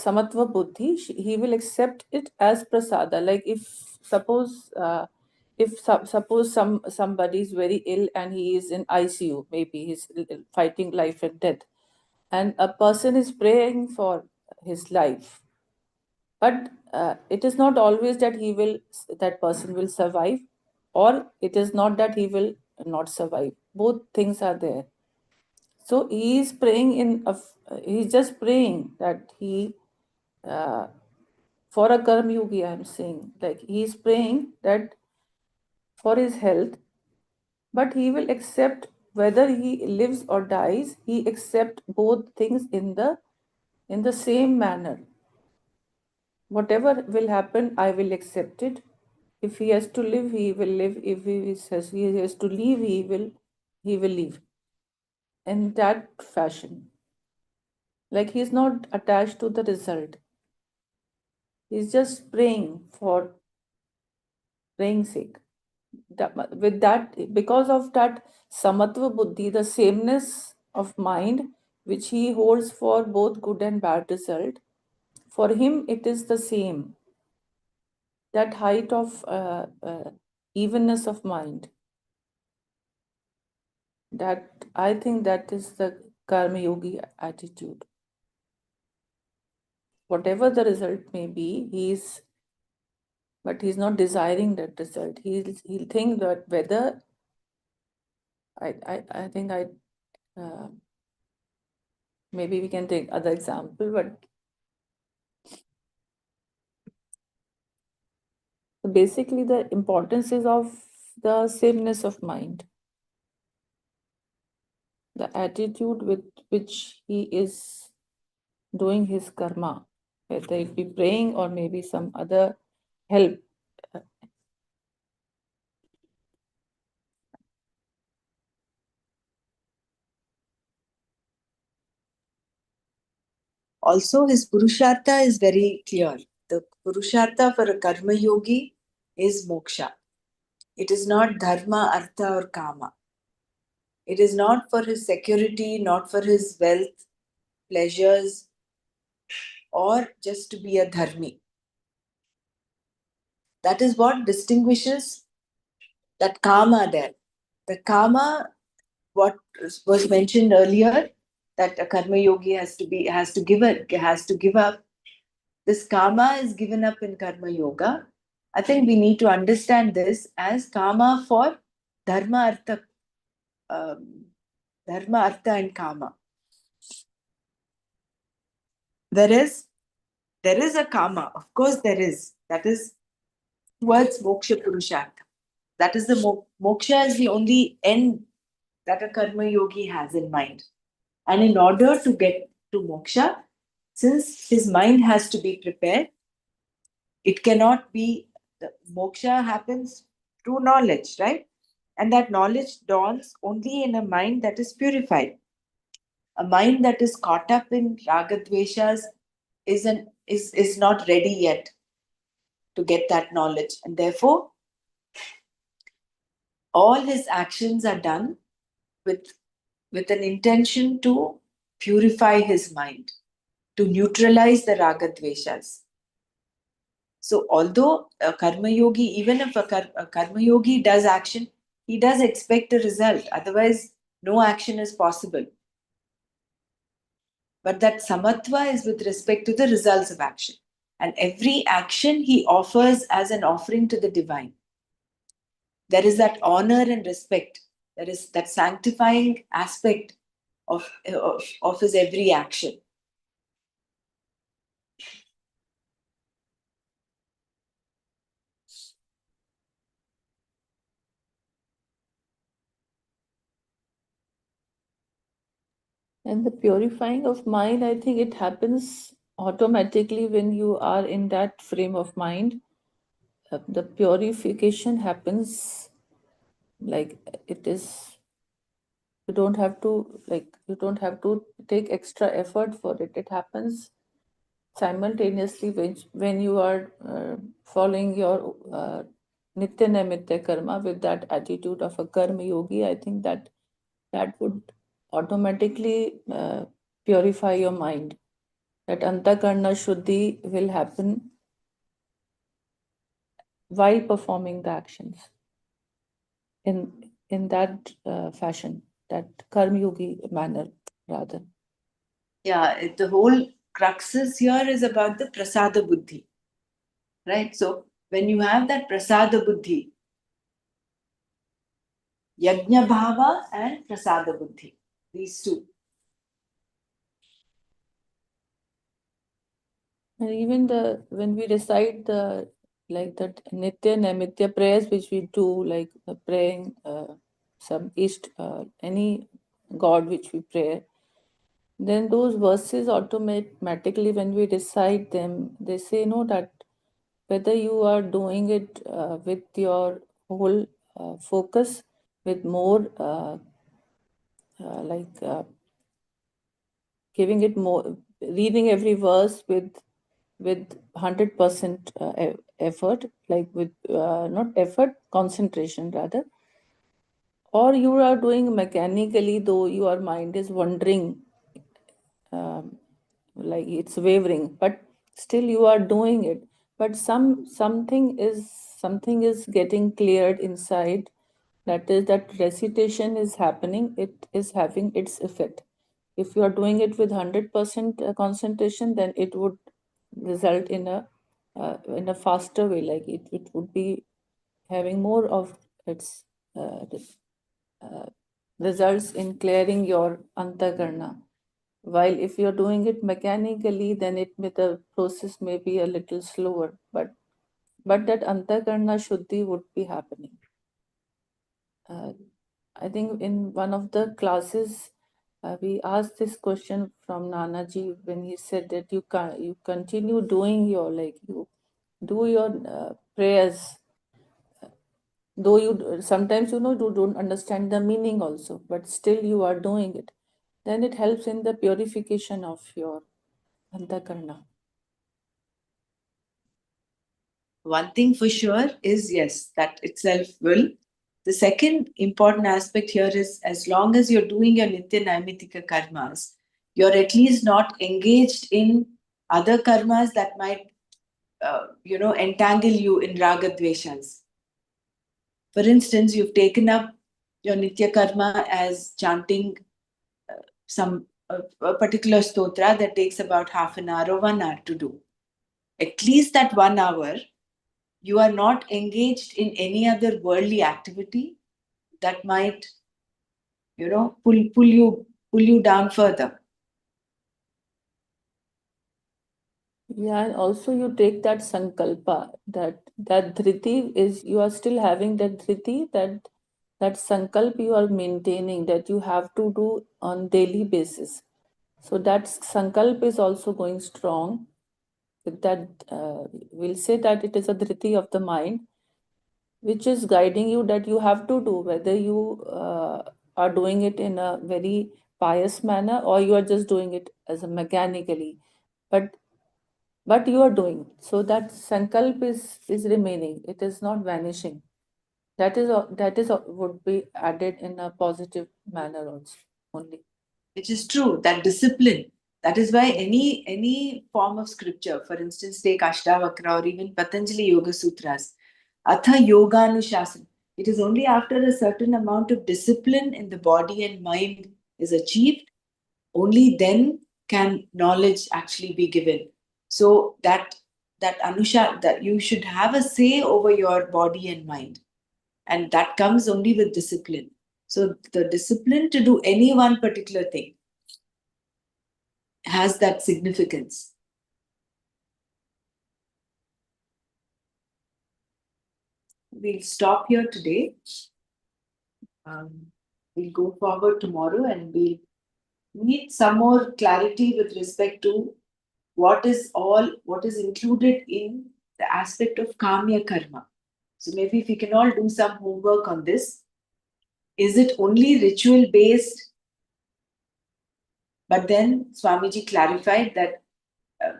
C: samatva buddhi. He will accept it as prasada. Like suppose somebody is very ill and he is in ICU, maybe he's fighting life and death, and a person is praying for his life, but it is not always that person will survive, or it is not that he will not survive. Both things are there. So he is praying he's just praying that he uh, for a karma yogi, I am saying, like he is praying that for his health, but he will accept whether he lives or dies. He accept both things in the same manner. Whatever will happen, I will accept it. If he has to live, he will live. If he has to leave, he will leave. In that fashion, like he's not attached to the result. He's just praying for praying sake. With that, because of that samatva buddhi, the sameness of mind which he holds for both good and bad result, for him it is the same. That height of evenness of mind, that I think that is the karma yogi attitude. Whatever the result may be, but he's not desiring that result. He'll think that whether I think uh, maybe we can take other example, but basically the importance is of the sameness of mind, the attitude with which he is doing his karma, whether it be praying or maybe some other help.
A: Also, his Purushartha is very clear. The Purushartha for a Karma Yogi is moksha. It is not dharma, artha, or kama. It is not for his security, not for his wealth, pleasures, or just to be a dharmi. That is what distinguishes that kama there. The kama, what was mentioned earlier, that a karma yogi has to give up. This kama is given up in karma yoga. I think we need to understand this as kama for dharma, artha, um, dharma, artha, and kama. There is a kama, of course there is. That is towards moksha purushartha. That is the moksha is the only end that a karma yogi has in mind. And in order to get to moksha, since his mind has to be prepared, it cannot be, the moksha happens through knowledge, right? And that knowledge dawns only in a mind that is purified. A mind that is caught up in ragadveshas is not ready yet to get that knowledge. And therefore, all his actions are done with, with an intention to purify his mind, to neutralize the ragadveshas. So, although a karma yogi, even if a karma yogi does action, he does expect a result. Otherwise, no action is possible. But that samatva is with respect to the results of action. And every action he offers as an offering to the divine. There is that honor and respect. There is that sanctifying aspect of his every action.
C: And the purifying of mind, I think it happens automatically when you are in that frame of mind. The purification happens like it is. You don't have to take extra effort for it. It happens simultaneously when you are following your nitya naimitya karma with that attitude of a karma yogi. I think that would automatically purify your mind. That antakarna shuddhi will happen while performing the actions in that fashion, that karma yogi manner rather.
A: Yeah, the whole cruxes here is about the prasada buddhi. Right? So when you have that prasada buddhi, yajna bhava and prasada buddhi, these two.
C: And even when we recite the like that nitya naimitya prayers which we do, like praying some East any god which we pray, then those verses automatically when we recite them, they say no that whether you are doing it with your whole focus, with more like giving it more, reading every verse with 100% effort, like with not effort, concentration rather, or you are doing mechanically, though your mind is wandering, um, like it's wavering, but still you are doing it. But something is getting cleared inside. That is that recitation is happening. It is having its effect. If you are doing it with 100% concentration, then it would result in a faster way. Like it would be having more of its uh, results in clearing your antakarna. While if you're doing it mechanically, then the process may be a little slower, but that antakarna shuddhi would be happening. I think in one of the classes, we asked this question from Nanaji when he said that you continue doing your, like you do your prayers, though you sometimes you don't understand the meaning also, but still you are doing it. Then it helps in the purification of your antakarna.
A: One thing for sure is yes, that itself will. The second important aspect here is as long as you're doing your nitya naimitika karmas, you're at least not engaged in other karmas that might, entangle you in raga dveshas. For instance, you've taken up your nitya karma as chanting some a particular stotra that takes about half an hour or 1 hour to do. At least that 1 hour, you are not engaged in any other worldly activity that might, pull you down further.
C: Yeah, and also you take that sankalpa, that dhriti is, you are still having that dhriti, that sankalp you are maintaining, that you have to do on daily basis. So that sankalp is also going strong. With that, we'll say that it is a dhriti of the mind, which is guiding you that you have to do, whether you are doing it in a very pious manner, or you are just doing it as a mechanically, but you are doing. So that sankalp is remaining. It is not vanishing. That is would be added in a positive manner also only.
A: Which is true, that discipline. That is why any form of scripture, for instance, take Ashtavakra or even Patanjali Yoga Sutras, Atha Yoga Anushasana, it is only after a certain amount of discipline in the body and mind is achieved, only then can knowledge actually be given. So that Anusha, that you should have a say over your body and mind, and that comes only with discipline. So the discipline to do any one particular thing has that significance. We'll stop here today. We'll go forward tomorrow and we'll need some more clarity with respect to what is included in the aspect of kamya karma. So maybe if we can all do some homework on this. Is it only ritual based? But then Swamiji clarified that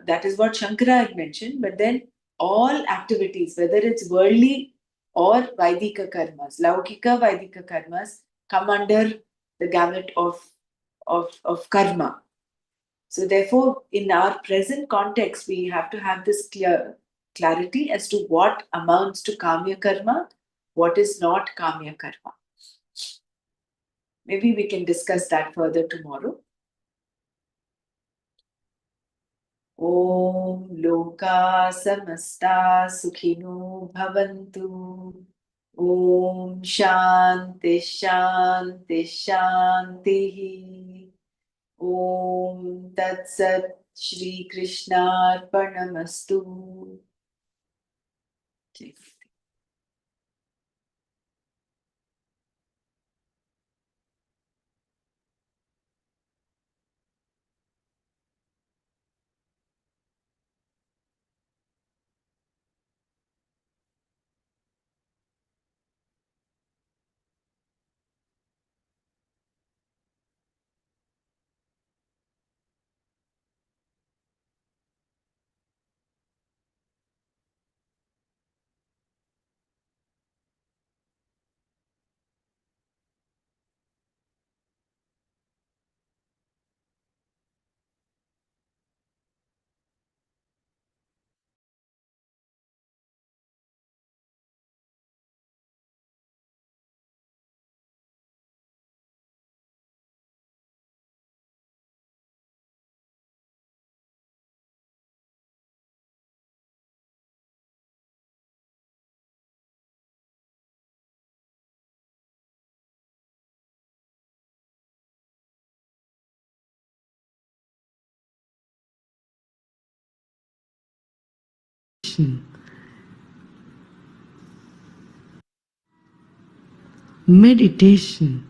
A: that is what Shankara had mentioned. But then all activities, whether it's worldly or Vaidika karmas, Laukika Vaidika karmas, come under the gamut of karma. So therefore, in our present context, we have to have this clarity as to what amounts to kamya karma, what is not kamya karma. Maybe we can discuss that further tomorrow. Om Loka Samasta Sukhino Bhavantu. Om Shanti Shanti Shanti. Om Tat Sat Shri Krishna Arpanamastu.
E: Meditation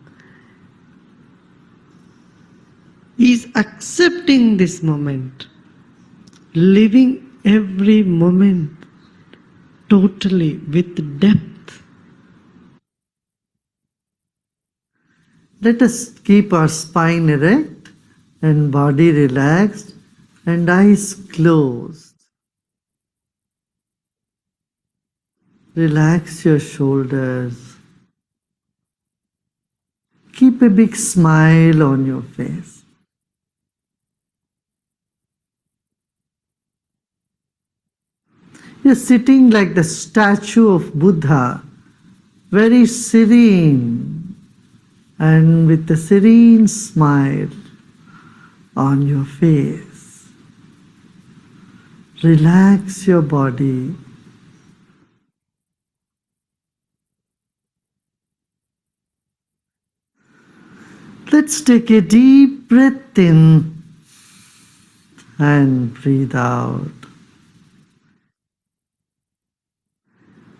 E: is accepting this moment, living every moment totally with depth. Let us keep our spine erect and body relaxed and eyes closed. Relax your shoulders. Keep a big smile on your face. You're sitting like the statue of Buddha, very serene and with a serene smile on your face. Relax your body. Let's take a deep breath in and breathe out.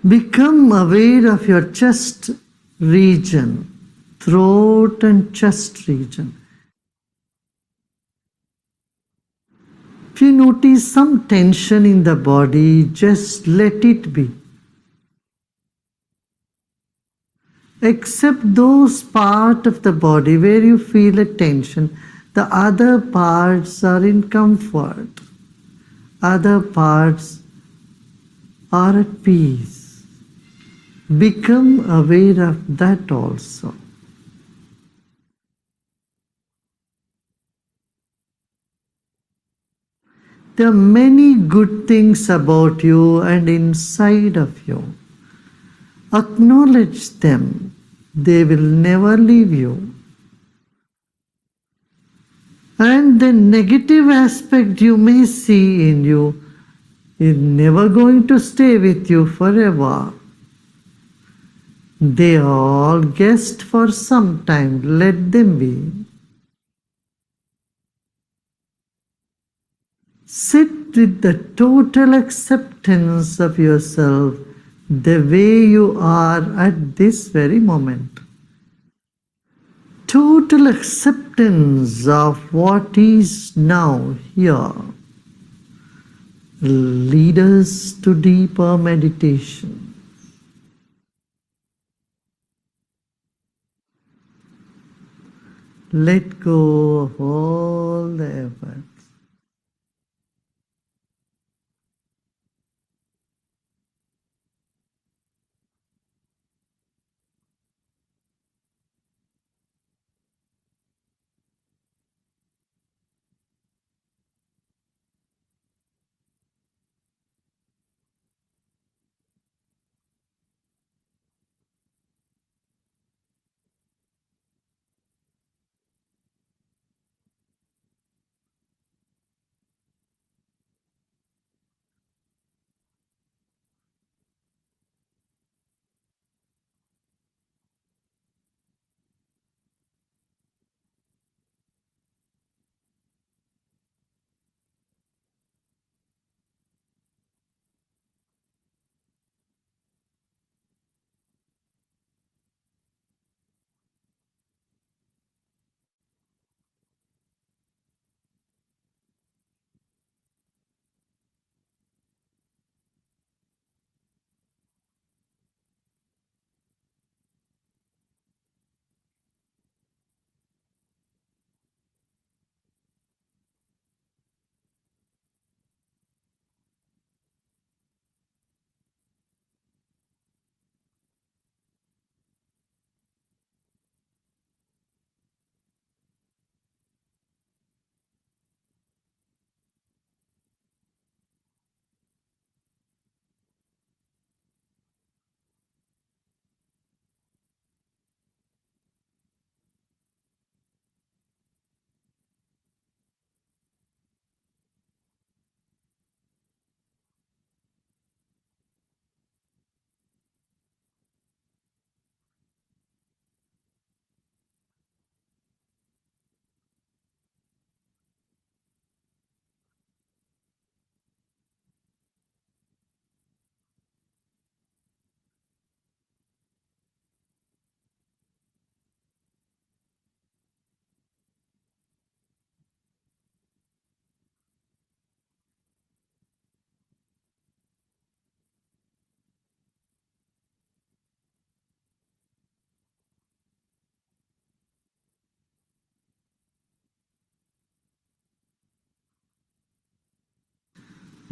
E: Become aware of your chest region, throat and chest region. If you notice some tension in the body, just let it be. Except those part of the body where you feel a tension, the other parts are in comfort. Other parts are at peace. Become aware of that also. There are many good things about you and inside of you. Acknowledge them. They will never leave you. And the negative aspect you may see in you is never going to stay with you forever. They are all guests for some time. Let them be. Sit with the total acceptance of yourself the way you are at this very moment. Total acceptance of what is now here lead us to deeper meditation. Let go of all the efforts.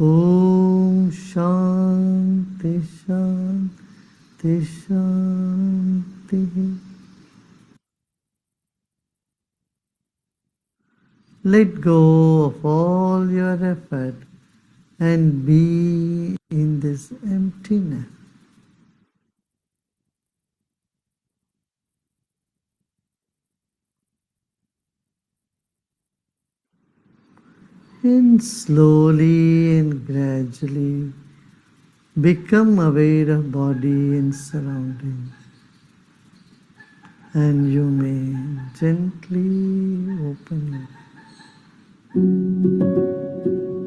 E: Om Shanti Shanti Shanti. Let go of all your effort and be in this emptiness. And slowly and gradually become aware of body and surroundings. And you may gently open your eyes.